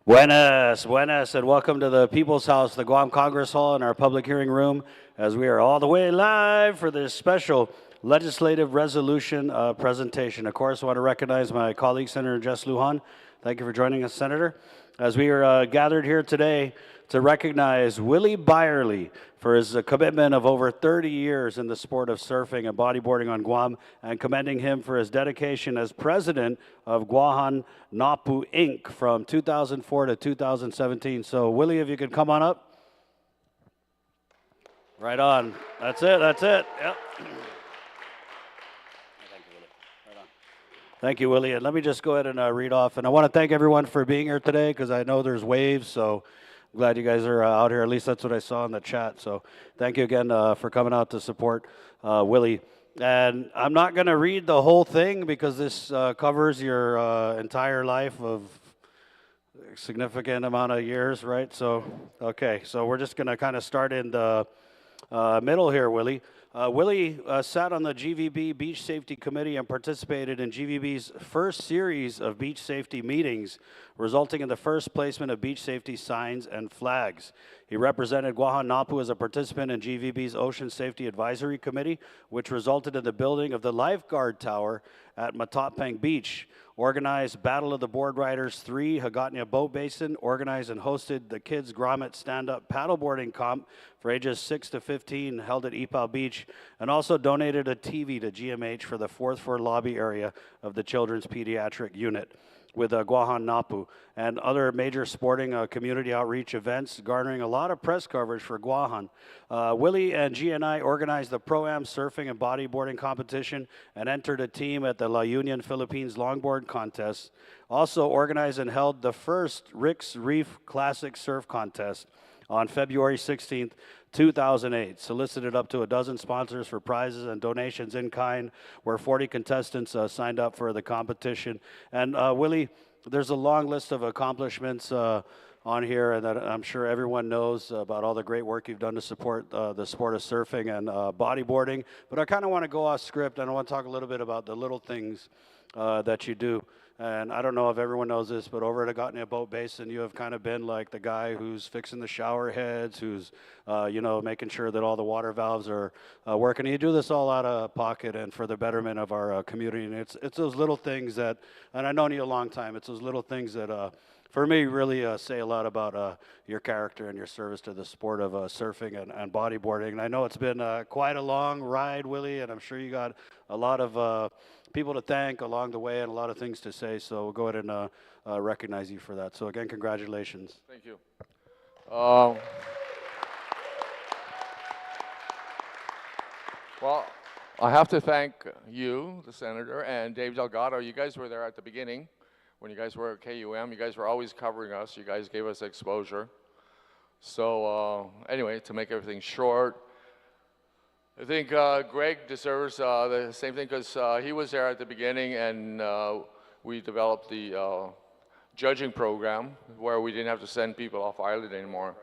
Buenas, buenas, and welcome to the People's House, the Guam Congress Hall, in our public hearing room, as we are all the way live for this special legislative resolution presentation. Of course, I want to recognize my colleague, Senator Jess Lujan. Thank you for joining us, Senator. As we are gathered here today to recognize Willi Byerly for his commitment of over 30 years in the sport of surfing and bodyboarding on Guam, and commending him for his dedication as president of Guåhan Nåpu Inc. from 2004 to 2017. So, Willi, if you could come on up. Right on. That's it. That's it. Yep. Thank you, Willi. And let me just go ahead and read off. And I want to thank everyone for being here today, because I know there's waves, so I'm glad you guys are out here. At least that's what I saw in the chat. So thank you again for coming out to support Willi. And I'm not going to read the whole thing, because this covers your entire life of a significant amount of years, right? So, okay. So we're just going to kind of start in the middle here, Willi. Willi sat on the GVB Beach Safety Committee and participated in GVB's first series of beach safety meetings, resulting in the first placement of beach safety signs and flags. He represented Guåhan Nåpu as a participant in GVB's Ocean Safety Advisory Committee, which resulted in the building of the lifeguard tower at Matapang Beach, organized Battle of the Board Riders 3 Hagåtña Boat Basin, organized and hosted the Kids Grommet Stand-Up Paddleboarding Comp for ages 6 to 15 held at Ipao Beach, and also donated a TV to GMH for the 4th floor lobby area of the Children's Pediatric Unit with Guåhan Nåpu, and other major sporting community outreach events, garnering a lot of press coverage for Guåhan. Willi and GNI organized the Pro-Am surfing and bodyboarding competition and entered a team at the La Union Philippines longboard contest. Also organized and held the first Rick's Reef Classic Surf Contest on February 16th, 2008, solicited up to a dozen sponsors for prizes and donations in kind, where 40 contestants signed up for the competition. And Willi, there's a long list of accomplishments on here, and that I'm sure everyone knows about all the great work you've done to support the sport of surfing and bodyboarding. But I kind of want to go off script, and I want to talk a little bit about the little things that you do. And I don't know if everyone knows this, but over at Hagåtña Boat Basin, you have kind of been like the guy who's fixing the shower heads, who's, making sure that all the water valves are working. And you do this all out of pocket and for the betterment of our community. And it's those little things that, and I've known you a long time, it's those little things that, for me, really say a lot about your character and your service to the sport of surfing and bodyboarding. And I know it's been quite a long ride, Willi, and I'm sure you got a lot of people to thank along the way and a lot of things to say. So we'll go ahead and recognize you for that. So again, congratulations. Thank you. Well, I have to thank you, the senator, and Dave Delgado. You guys were there at the beginning when you guys were at KUM. You guys were always covering us. You guys gave us exposure. So anyway, to make everything short, I think Greg deserves the same thing, because he was there at the beginning, and we developed the judging program where we didn't have to send people off island anymore,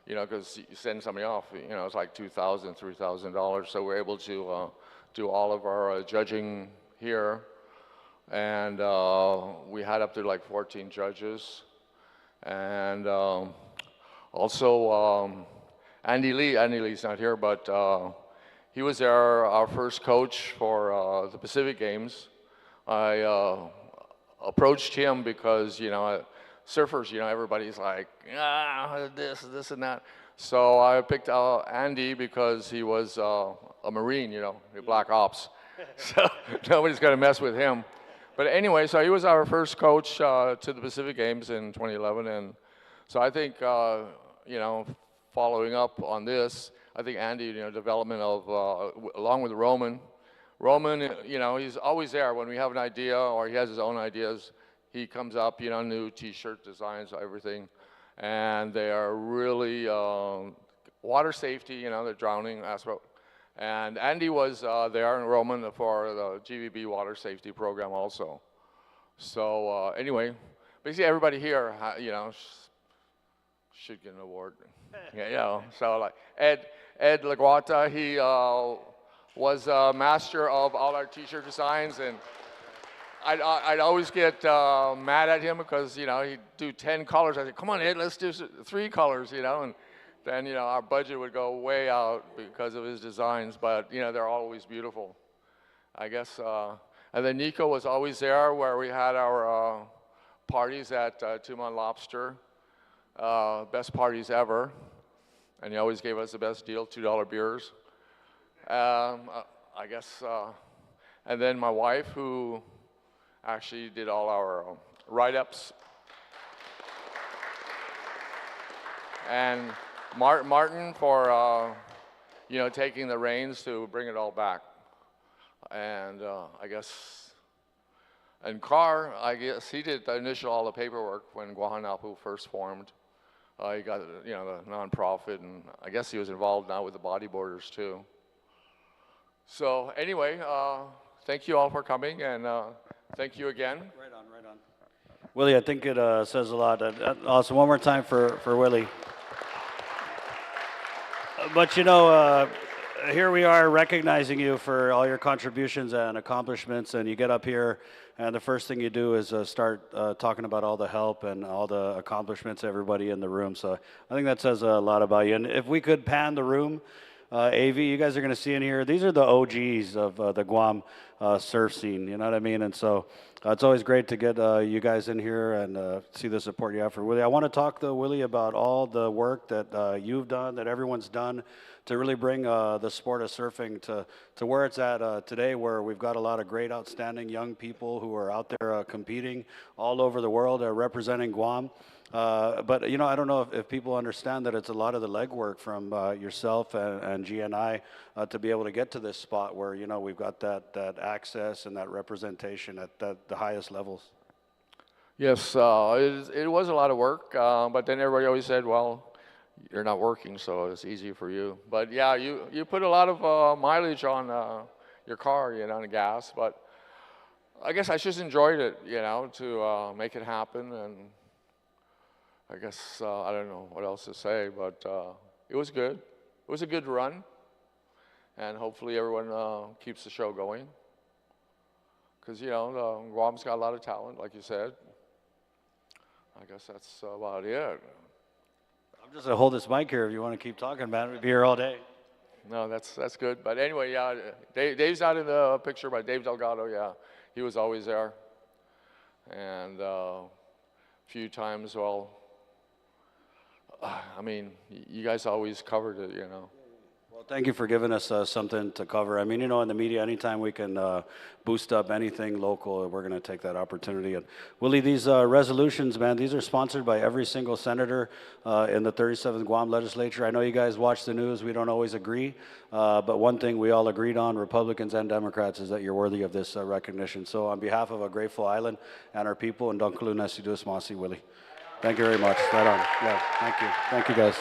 because you send somebody off, it's like $2,000, $3,000. So we're able to do all of our judging here, and we had up to like 14 judges, and also Andy Lee's not here, but he was our first coach for the Pacific Games. I approached him because, surfers, everybody's like, this and that. So I picked Andy because he was a Marine, Black Ops. So nobody's going to mess with him. But anyway, so he was our first coach to the Pacific Games in 2011. And so I think, following up on this, I think Andy, development of, along with Roman, he's always there when we have an idea or he has his own ideas. He comes up, new T-shirt designs, everything, and they are really water safety. The drowning aspect. And Andy was there in Roman for the GVB water safety program also. So anyway, basically everybody here, should get an award. So like Ed Laguata, he was a master of all our T-shirt designs, and I'd always get mad at him because, you know, he'd do 10 colors. I'd say, come on, Ed, let's do 3 colors, you know. And then, you know, our budget would go way out because of his designs. But, you know, they're always beautiful, I guess. And then Nico was always there where we had our parties at Tumon Lobster. Best parties ever. And he always gave us the best deal, $2 beers. I guess, and then my wife, who actually did all our write-ups. And Martin for, you know, taking the reins to bring it all back. And I guess, and Carr, I guess he did the initial, all the paperwork when Guåhan Nåpu first formed. He got, you know, the nonprofit, and I guess he was involved now with the bodyboarders too. So anyway, thank you all for coming, and thank you again. Right on, right on. Willie, I think it says a lot. Awesome. One more time for Willie. But you know, here we are recognizing you for all your contributions and accomplishments, and you get up here, and the first thing you do is start talking about all the help and all the accomplishments of everybody in the room. So I think that says a lot about you. And if we could pan the room, AV, you guys are going to see in here, these are the OGs of the Guam surf scene, you know what I mean? And so it's always great to get you guys in here and see the support you have for Willie. I want to talk, though, Willie, about all the work that you've done, that everyone's done, to really bring the sport of surfing to where it's at today, where we've got a lot of great, outstanding young people who are out there competing all over the world, representing Guam. But, you know, I don't know if people understand that it's a lot of the legwork from yourself and GNI to be able to get to this spot where, you know, we've got that access and that representation at the highest levels. Yes, it was a lot of work, but then everybody always said, well, you're not working, so it's easy for you. But yeah, you put a lot of mileage on your car, you know, and gas, but I guess I just enjoyed it, you know, to make it happen. And I guess, I don't know what else to say, but it was good. It was a good run, and hopefully everyone keeps the show going. Because, you know, Guam's got a lot of talent, like you said. I guess that's about it. I'm just going to hold this mic here if you want to keep talking about it. We'll be here all day. No, that's good. But anyway, yeah, Dave's not in the picture, but Dave Delgado, yeah, he was always there. And a few times, well, I mean, you guys always covered it, you know. Well, thank you for giving us something to cover. I mean, you know, in the media, anytime we can boost up anything local, we're going to take that opportunity. And Willie, these resolutions, man, these are sponsored by every single senator in the 37th Guam legislature. I know you guys watch the news. We don't always agree. But one thing we all agreed on, Republicans and Democrats, is that you're worthy of this recognition. So on behalf of a grateful island and our people, and Donkalu Nesiduas Masi, Willie. Thank you very much. Right on. Yeah, thank you. Thank you, guys.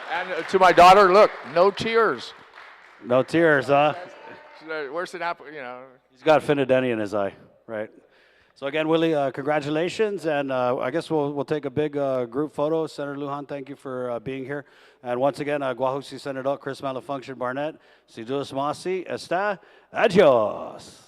And to my daughter, look, no tears. No tears, huh? Where's the apple, you know? He's got Finadeni in his eye, right? So again, Willie, congratulations, and I guess we'll take a big group photo. Senator Lujan, thank you for being here. And once again, Guahusi Senator Chris Malafunkshun Barnett, si duas masi, está, adios.